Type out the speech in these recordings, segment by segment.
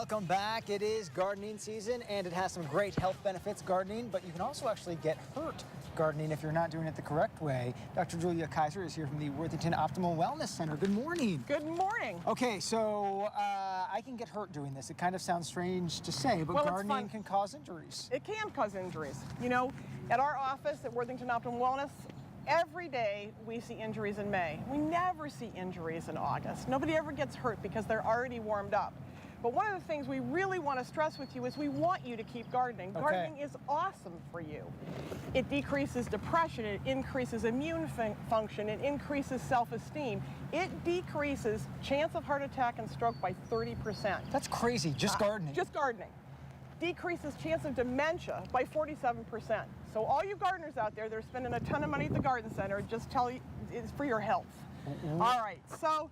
welcome back. It is gardening season, and it has some great health benefits, gardening, but you can also actually get hurt gardening if you're not doing it the correct way. Dr. Julia Kaiser is here from the Worthington Optimal Wellness Center. Good morning. Good morning. Okay, so I can get hurt doing this. It kind of sounds strange to say, but gardening can cause injuries. It can cause injuries. You know, at our office at Worthington Optimal Wellness, every day we see injuries in May. We never see injuries in August. Nobody ever gets hurt because they're already warmed up. But one of the things we really want to stress with you is we want you to keep gardening. Okay. Gardening is awesome for you. It decreases depression, it increases immune function, it increases self-esteem. It decreases chance of heart attack and stroke by 30%. That's crazy, just gardening. Just gardening. Decreases chance of dementia by 47%. So all you gardeners out there that are spending a ton of money at the garden center, just tell you it's for your health. All right, so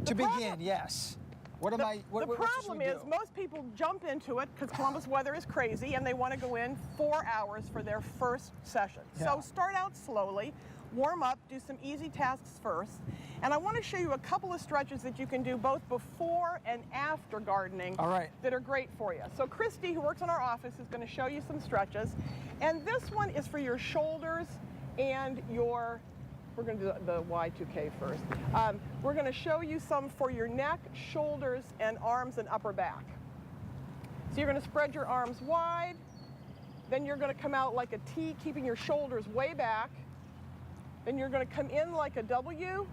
to begin, yes. What the problem is most people jump into it because Columbus weather is crazy and they want to go in 4 hours for their first session. Yeah. So start out slowly, warm up, do some easy tasks first. And I want to show you a couple of stretches that you can do both before and after gardening. All right. That are great for you. So Christy, who works in our office, is going to show you some stretches. And this one is for your shoulders and your, we're going to do the Y2K first. We're going to show you some for your neck, shoulders, and arms and upper back. So you're going to spread your arms wide. Then you're going to come out like a T, keeping your shoulders way back. Then you're going to come in like a W.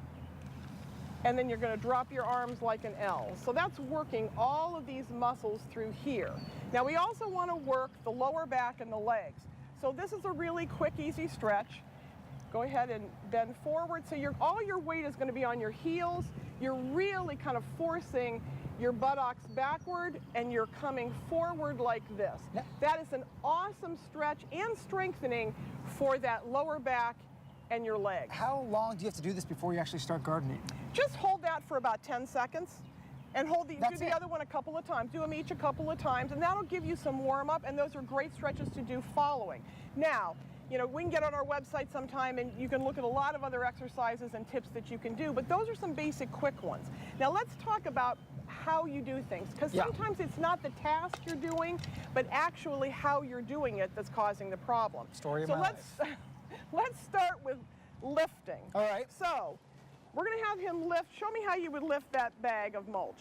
And then you're going to drop your arms like an L. So that's working all of these muscles through here. Now we also want to work the lower back and the legs. So this is a really quick, easy stretch. Go ahead and bend forward. So all your weight is going to be on your heels. You're really kind of forcing your buttocks backward and you're coming forward like this. Yep. That is an awesome stretch and strengthening for that lower back and your legs. How long do you have to do this before you actually start gardening? Just hold that for about 10 seconds and do the other one a couple of times. Do them each a couple of times and that'll give you some warm up, and those are great stretches to do following. Now, you know, we can get on our website sometime and you can look at a lot of other exercises and tips that you can do, but those are some basic quick ones. Now let's talk about how you do things, because sometimes it's not the task you're doing, but actually how you're doing it that's causing the problem. Story of my life. Let's start with lifting. All right. So we're going to have him lift. Show me how you would lift that bag of mulch.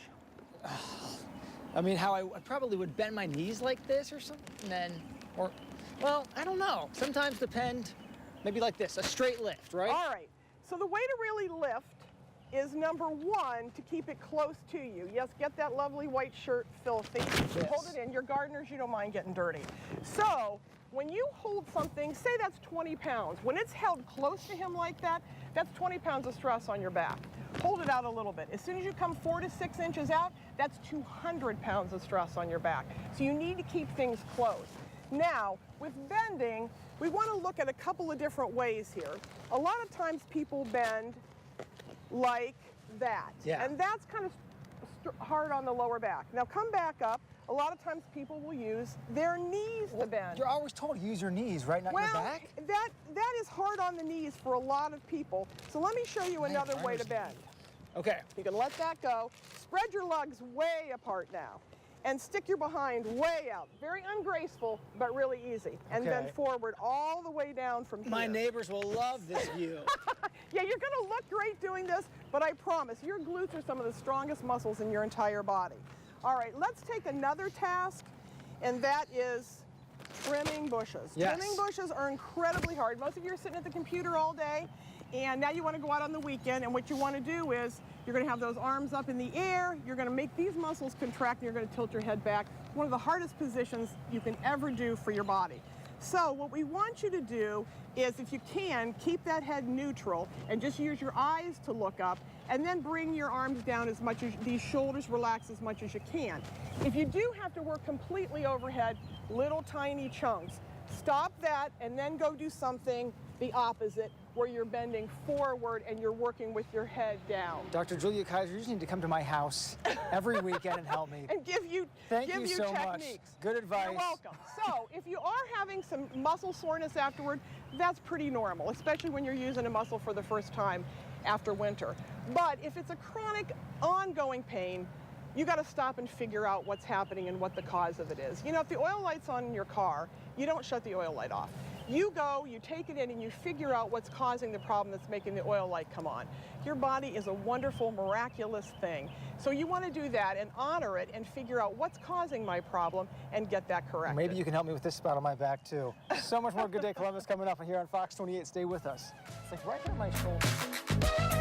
I mean, how I probably would bend my knees like this or something, well, I don't know. Sometimes maybe like this, a straight lift, right? All right. So the way to really lift is, number one, to keep it close to you. Yes, get that lovely white shirt filthy. Yes. Hold it in. You're gardeners, you don't mind getting dirty. So when you hold something, say that's 20 pounds. When it's held close to him like that, that's 20 pounds of stress on your back. Hold it out a little bit. As soon as you come 4 to 6 inches out, that's 200 pounds of stress on your back. So you need to keep things close. Now, with bending, we want to look at a couple of different ways here. A lot of times people bend like that. Yeah. And that's kind of hard on the lower back. Now come back up. A lot of times people will use their knees to bend. You're always told to use your knees, right? Not your back? That is hard on the knees for a lot of people. So let me show you another way to bend. Okay. You can let that go. Spread your legs way apart now. And stick your behind way out. Very ungraceful, but really easy. And bend forward all the way down from here. My neighbors will love this view. Yeah, you're gonna look great doing this, but I promise, your glutes are some of the strongest muscles in your entire body. All right, let's take another task, and that is trimming bushes. Yes. Trimming bushes are incredibly hard. Most of you are sitting at the computer all day, and now you want to go out on the weekend, and what you want to do is you're going to have those arms up in the air, you're going to make these muscles contract, and you're going to tilt your head back. One of the hardest positions you can ever do for your body. So what we want you to do is, if you can, keep that head neutral and just use your eyes to look up, and then bring your arms down as much as these shoulders relax as much as you can. If you do have to work completely overhead, little tiny chunks, stop that and then go do something the opposite, where you're bending forward and you're working with your head down. Dr. Julia Kaiser, you just need to come to my house every weekend and help me. And give you Thank you so techniques. much. Good advice. You're welcome. So if you are having some muscle soreness afterward, that's pretty normal, especially when you're using a muscle for the first time after winter. But if it's a chronic, ongoing pain, you got to stop and figure out what's happening and what the cause of it is. You know, if the oil light's on in your car, you don't shut the oil light off. You go, you take it in, and you figure out what's causing the problem that's making the oil light come on. Your body is a wonderful, miraculous thing. So you want to do that and honor it and figure out what's causing my problem and get that corrected. Maybe you can help me with this spot on my back, too. So much more Good Day Columbus coming up here on Fox 28. Stay with us. It's like right on my shoulder.